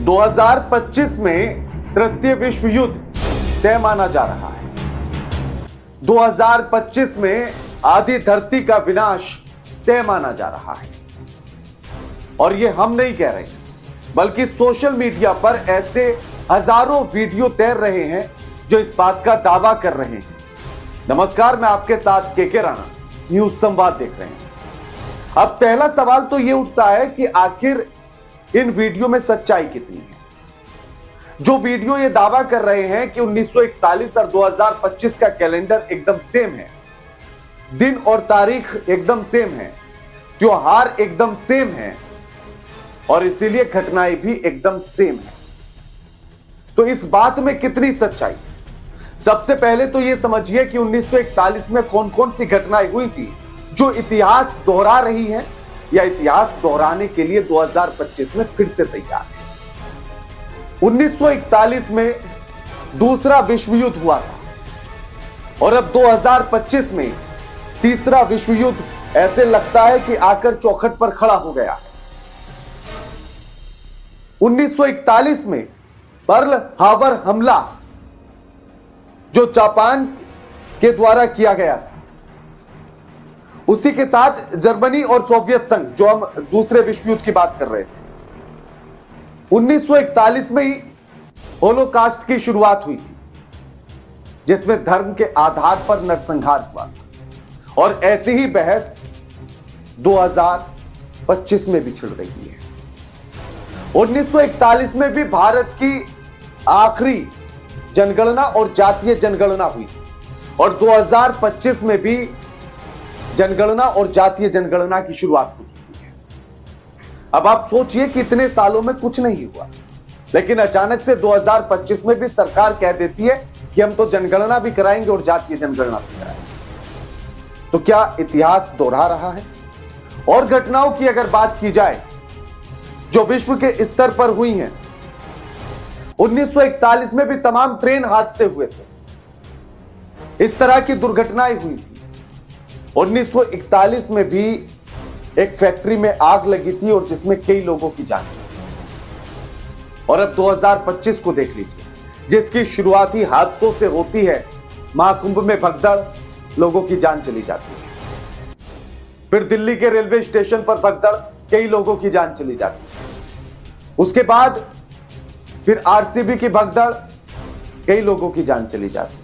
2025 में तृतीय विश्व युद्ध तय माना जा रहा है। 2025 में आधी धरती का विनाश तय माना जा रहा है। और यह हम नहीं कह रहे, बल्कि सोशल मीडिया पर ऐसे हजारों वीडियो तैर रहे हैं जो इस बात का दावा कर रहे हैं। नमस्कार, मैं आपके साथ के राणा, न्यूज संवाद देख रहे हैं। अब पहला सवाल तो यह उठता है कि आखिर इन वीडियो में सच्चाई कितनी है। जो वीडियो ये दावा कर रहे हैं कि 1941 और 2025 का कैलेंडर एकदम सेम है, दिन और तारीख एकदम सेम है, त्योहार एकदम सेम है और इसीलिए घटनाएं भी एकदम सेम है, तो इस बात में कितनी सच्चाई? सबसे पहले तो यह समझिए कि 1941 में कौन कौन सी घटनाएं हुई थी जो इतिहास दोहरा रही है या इतिहास दोहराने के लिए 2025 में फिर से तैयार है। 1941 में दूसरा विश्व युद्ध हुआ था और अब 2025 में तीसरा विश्व युद्ध ऐसे लगता है कि आकर चौखट पर खड़ा हो गया है। 1941 में पर्ल हार्बर हमला जो जापान के द्वारा किया गया था, उसी के साथ जर्मनी और सोवियत संघ, जो हम दूसरे विश्व युद्ध की बात कर रहे थे, 1941 में ही होलोकास्ट की शुरुआत हुई थी, जिसमें धर्म के आधार पर नरसंहार हुआ था। और ऐसी ही बहस 2025 में भी छिड़ रही है। 1941 में भी भारत की आखिरी जनगणना और जातीय जनगणना हुई और 2025 में भी जनगणना और जातीय जनगणना की शुरुआत हो चुकी है। अब आप सोचिए कि इतने सालों में कुछ नहीं हुआ, लेकिन अचानक से 2025 में भी सरकार कह देती है कि हम तो जनगणना भी कराएंगे और जातीय जनगणना भी कराएंगे। तो क्या इतिहास दोहरा रहा है? और घटनाओं की अगर बात की जाए जो विश्व के स्तर पर हुई हैं, 1941 में भी तमाम ट्रेन हादसे हुए थे, इस तरह की दुर्घटनाएं हुई थी। 1941 में भी एक फैक्ट्री में आग लगी थी और जिसमें कई लोगों की जान गई। और अब 2025 को देख लीजिए, जिसकी शुरुआत ही हादसों से होती है। महाकुंभ में भगदड़, लोगों की जान चली जाती है। फिर दिल्ली के रेलवे स्टेशन पर भगदड़, कई लोगों की जान चली जाती है। उसके बाद फिर आरसीबी की भगदड़, कई लोगों की जान चली जाती है।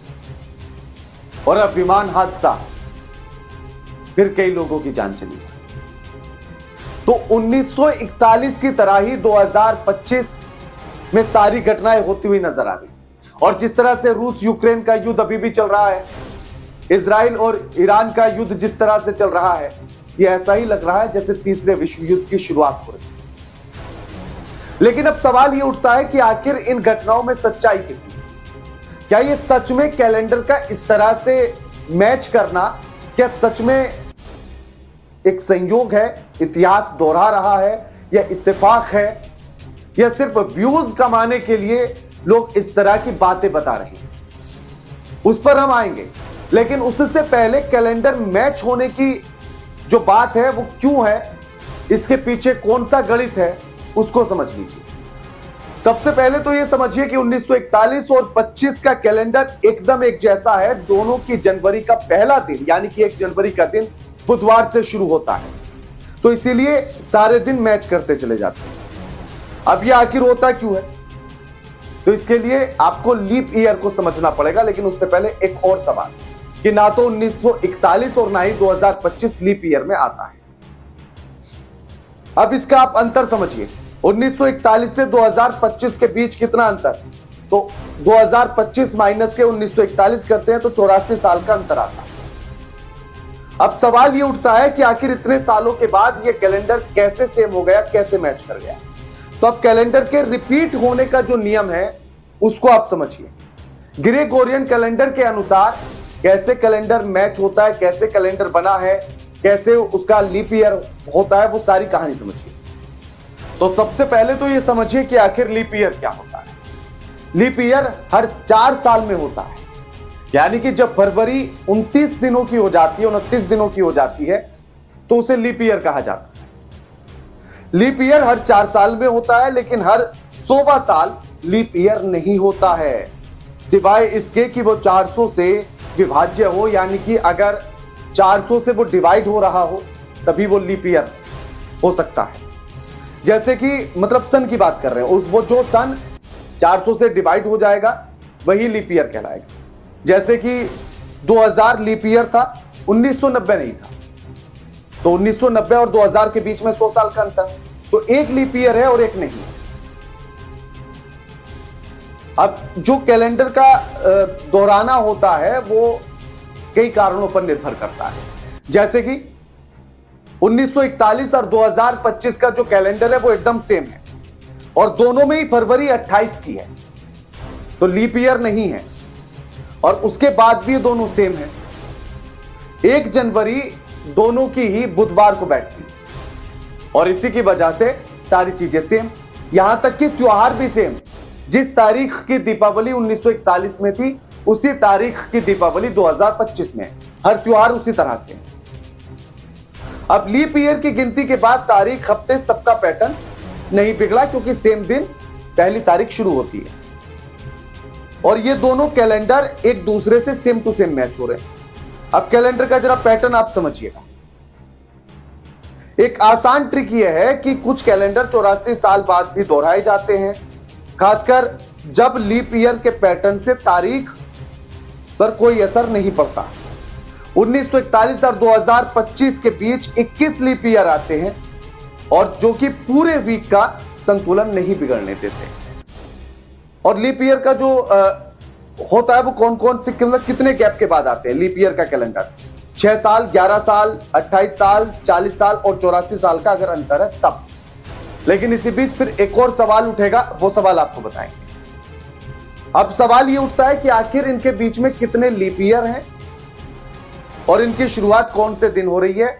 और अब विमान हादसा, फिर कई लोगों की जान चली जाती है। तो 1941 की तरह ही 2025 में सारी घटनाएं होती हुई नजर आ रही। और जिस तरह से रूस यूक्रेन का युद्ध अभी भी चल रहा है, इजराइल और ईरान का युद्ध जिस तरह से चल रहा है, यह ऐसा ही लग रहा है जैसे तीसरे विश्व युद्ध की शुरुआत हो रही है। लेकिन अब सवाल यह उठता है कि आखिर इन घटनाओं में सच्चाई कितनी? क्या यह सच में कैलेंडर का इस तरह से मैच करना, क्या सच में एक संयोग है, इतिहास दोहरा रहा है, या इत्तेफाक है, या सिर्फ व्यूज कमाने के लिए लोग इस तरह की बातें बता रहे हैं? उस पर हम आएंगे, लेकिन उससे पहले कैलेंडर मैच होने की जो बात है वो क्यों है, इसके पीछे कौन सा गणित है, उसको समझ लीजिए। सबसे पहले तो यह समझिए कि 1941 और 25 का कैलेंडर एकदम एक जैसा है। दोनों की जनवरी का पहला दिन, यानी कि 1 जनवरी का दिन बुधवार से शुरू होता है, तो इसीलिए सारे दिन मैच करते चले जाते हैं। अब यह आखिर होता क्यों है? तो इसके लिए आपको लीप ईयर को समझना पड़ेगा। लेकिन उससे पहले एक और सवाल कि ना तो 1941 और ना ही 2025 लीप ईयर में आता है। अब इसका आप अंतर समझिए, 1941 से 2025 के बीच कितना अंतर? तो 2025 माइनस के 1941 करते हैं तो 84 साल का अंतर आता है। अब सवाल यह उठता है कि आखिर इतने सालों के बाद यह कैलेंडर कैसे सेम हो गया, कैसे मैच कर गया? तो अब कैलेंडर के रिपीट होने का जो नियम है उसको आप समझिए। ग्रेगोरियन कैलेंडर के अनुसार कैसे कैलेंडर मैच होता है, कैसे कैलेंडर बना है, कैसे उसका लीप ईयर होता है, वो सारी कहानी समझिए। तो सबसे पहले तो ये समझिए कि आखिर लीप ईयर क्या होता है। लीप ईयर हर 4 साल में होता है, यानी कि जब फरवरी 29 दिनों की हो जाती है, 29 दिनों की हो जाती है, तो उसे लीप ईयर कहा जाता है। लीप ईयर हर 4 साल में होता है, लेकिन हर 100वां साल लीप ईयर नहीं होता है, सिवाय इसके कि वो 400 से विभाज्य हो, यानी कि अगर 400 से वो डिवाइड हो रहा हो तभी वो लीप ईयर हो सकता है। जैसे कि मतलब सन की बात कर रहे हैं, वो जो सन 400 से डिवाइड हो जाएगा वही लीप ईयर कहलाएगा। जैसे कि 2000 लीप ईयर था, 1990 नहीं था, तो 1990 और 2000 के बीच में 100 साल का अंतर, तो एक लीप ईयर है और एक नहीं। अब जो कैलेंडर का दोहराना होता है वो कई कारणों पर निर्भर करता है। जैसे कि 1941 और 2025 का जो कैलेंडर है वो एकदम सेम है और दोनों में ही फरवरी 28 की है, तो लीप ईयर नहीं है। और उसके बाद भी दोनों सेम है। 1 जनवरी दोनों की ही बुधवार को बैठती और इसी की वजह से सारी चीजें सेम, यहां तक कि त्योहार भी सेम। जिस तारीख की दीपावली 1941 में थी उसी तारीख की दीपावली 2025 में, हर त्योहार उसी तरह से। अब लीप ईयर की गिनती के बाद तारीख हफ्ते सबका पैटर्न नहीं बिगड़ा, क्योंकि सेम दिन पहली तारीख शुरू होती है और ये दोनों कैलेंडर एक दूसरे से सेम टू सेम मैच हो रहे हैं। अब कैलेंडर का जरा पैटर्न आप समझिएगा। एक आसान ट्रिक यह है कि कुछ कैलेंडर 84 साल बाद भी दोहराए जाते हैं, खासकर जब लीप ईयर के पैटर्न से तारीख पर कोई असर नहीं पड़ता। 1941 और 2025 के बीच 21 लीप ईयर आते हैं और जो कि पूरे वीक का संतुलन नहीं बिगड़ने देते। और लीप ईयर का जो होता है वो कौन कौन से कितने गैप के बाद आते हैं लीप ईयर का कैलेंडर? 6 साल, 11 साल, 28 साल, 40 साल और 84 साल का अगर अंतर है तब। लेकिन इसी बीच फिर एक और सवाल उठेगा, वो सवाल आपको बताएंगे। अब सवाल ये उठता है कि आखिर इनके बीच में कितने लीप ईयर हैं और इनकी शुरुआत कौन से दिन हो रही है,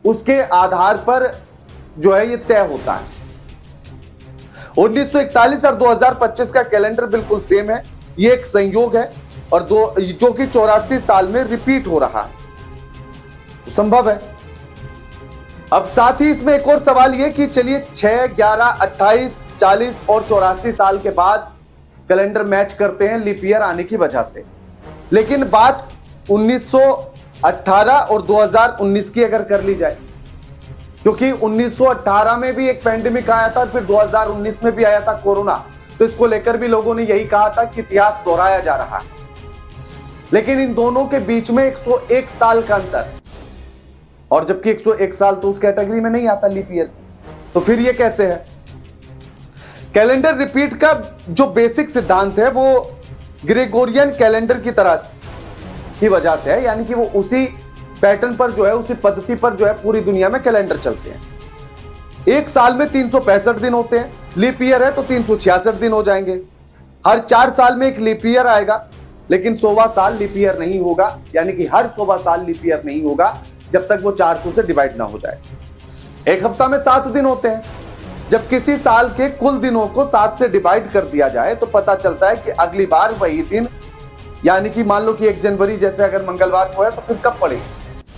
उसके आधार पर जो है ये तय होता है। 1941 और 2025 का कैलेंडर बिल्कुल सेम है, ये एक संयोग है और जो कि 84 साल में रिपीट हो रहा है, तो संभव है। अब साथ ही इसमें एक और सवाल ये कि चलिए 6, 11, 28, 40 और 84 साल के बाद कैलेंडर मैच करते हैं लीप ईयर आने की वजह से, लेकिन बात 1918 और 2019 की अगर कर ली जाए, क्योंकि 1918 में भी एक पैंडेमिक आया था, फिर 2019 में भी आया था कोरोना, तो इसको लेकर भी लोगों ने यही कहा था कि इतिहास दोहराया जा रहा है। लेकिन इन दोनों के बीच में 101 साल का अंतर, और जबकि 101 साल तो उस कैटेगरी में नहीं आता लीप ईयर, तो फिर ये कैसे है? कैलेंडर रिपीट का जो बेसिक सिद्धांत है वो ग्रेगोरियन कैलेंडर की तरह की वजह से है, यानी कि वो उसी पैटर्न पर जो है, उसी पद्धति पर जो है पूरी दुनिया में कैलेंडर चलते हैं। एक साल में 365 दिन होते हैं, लीप ईयर है तो 366 दिन हो जाएंगे। हर 4 साल में एक लीप ईयर आएगा, लेकिन 100वां साल लीप ईयर नहीं होगा, यानी कि हर 100वां साल लीप ईयर नहीं होगा जब तक वो 400 से डिवाइड ना हो जाए। एक हफ्ता में 7 दिन होते हैं, जब किसी साल के कुल दिनों को 7 से डिवाइड कर दिया जाए तो पता चलता है कि अगली बार वही दिन, यानी कि मान लो कि 1 जनवरी जैसे अगर मंगलवार को है तो फिर कब पड़ेगी,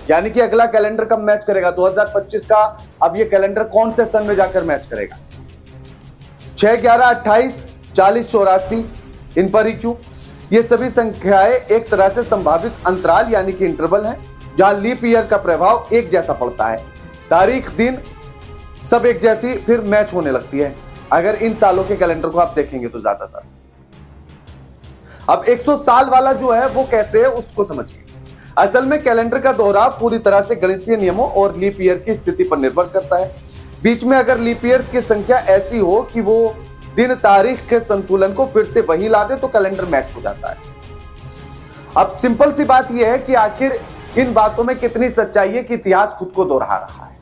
यानी कि अगला कैलेंडर कब मैच करेगा? 2025 का अब ये कैलेंडर कौन से सन में जाकर मैच करेगा? 6, 11, 28, 40, 84 इन पर ही क्यों? ये सभी संख्याएं एक तरह से संभावित अंतराल यानी कि इंटरवल है, जहां लीप ईयर का प्रभाव एक जैसा पड़ता है। तारीख, दिन सब एक जैसी फिर मैच होने लगती है अगर इन सालों के कैलेंडर को आप देखेंगे तो ज्यादातर। अब 100 साल वाला जो है वो कैसे है उसको समझिए। असल में कैलेंडर का दोहराव पूरी तरह से गणितीय नियमों और लीप ईयर की स्थिति पर निर्भर करता है। बीच में अगर लीप ईयर्स की संख्या ऐसी हो कि वो दिन तारीख के संतुलन को फिर से वही ला दे तो कैलेंडर मैच हो जाता है। अब सिंपल सी बात यह है कि आखिर इन बातों में कितनी सच्चाई है कि इतिहास खुद को दोहरा रहा है।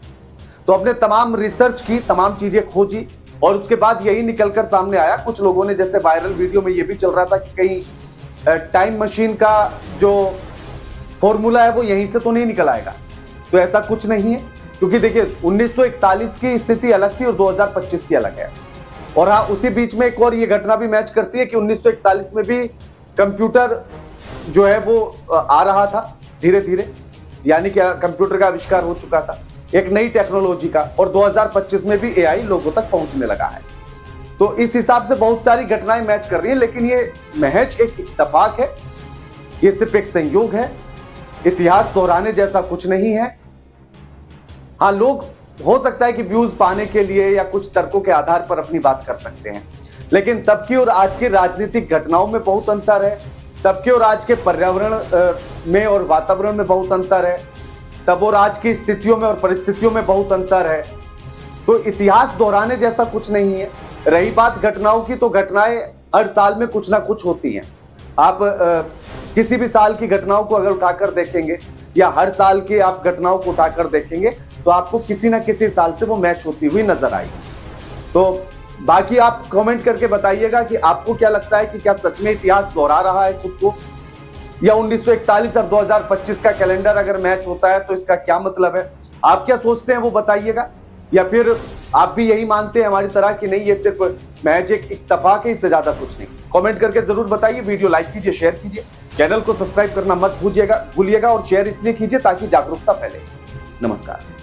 तो अपने तमाम रिसर्च की, तमाम चीजें खोजी और उसके बाद यही निकलकर सामने आया। कुछ लोगों ने, जैसे वायरल वीडियो में ये भी चल रहा था कि कहीं टाइम मशीन का जो फॉर्मूला है वो यहीं से तो नहीं निकल आएगा, तो ऐसा कुछ नहीं है, क्योंकि देखिए 1941 की स्थिति अलग थी और 2025 की अलग है। और हाँ, उसी बीच में एक और ये घटना भी मैच करती है कि 1941 में भी कंप्यूटर जो है वो आ रहा था धीरे धीरे, यानी कि कंप्यूटर का आविष्कार हो चुका था, एक नई टेक्नोलॉजी का, और 2025 में भी एआई लोगों तक पहुंचने लगा है। तो इस हिसाब से बहुत सारी घटनाएं मैच कर रही हैं, लेकिन ये महज एक इत्तेफाक है, ये सिर्फ एक संयोग है, इतिहास दोहराने जैसा कुछ नहीं है। हाँ, लोग हो सकता है कि व्यूज पाने के लिए या कुछ तर्कों के आधार पर अपनी बात कर सकते हैं, लेकिन तब की और आज की राजनीतिक घटनाओं में बहुत अंतर है, तब के और आज के पर्यावरण में और वातावरण में बहुत अंतर है, तब और आज की स्थितियों में और परिस्थितियों में बहुत अंतर है। तो इतिहास दोहराने जैसा कुछ नहीं है। रही बात घटनाओं की, तो घटनाएं हर साल में कुछ ना कुछ होती हैं। आप किसी भी साल की घटनाओं को अगर उठाकर देखेंगे या हर साल की आप घटनाओं को उठाकर देखेंगे तो आपको किसी ना किसी साल से वो मैच होती हुई नजर आएगी। तो बाकी आप कमेंट करके बताइएगा कि आपको क्या लगता है कि क्या सच में इतिहास दोहरा रहा है खुद को, या 1941 और 2025 का कैलेंडर अगर मैच होता है तो इसका क्या मतलब है। आप क्या सोचते हैं वो बताइएगा, या फिर आप भी यही मानते हैं हमारी तरह कि नहीं ये सिर्फ महज एक इत्तेफाक है, इससे ज्यादा कुछ नहीं। कमेंट करके जरूर बताइए, वीडियो लाइक कीजिए, शेयर कीजिए, चैनल को सब्सक्राइब करना मत भूलिएगा और शेयर इसलिए कीजिए ताकि जागरूकता फैले। नमस्कार।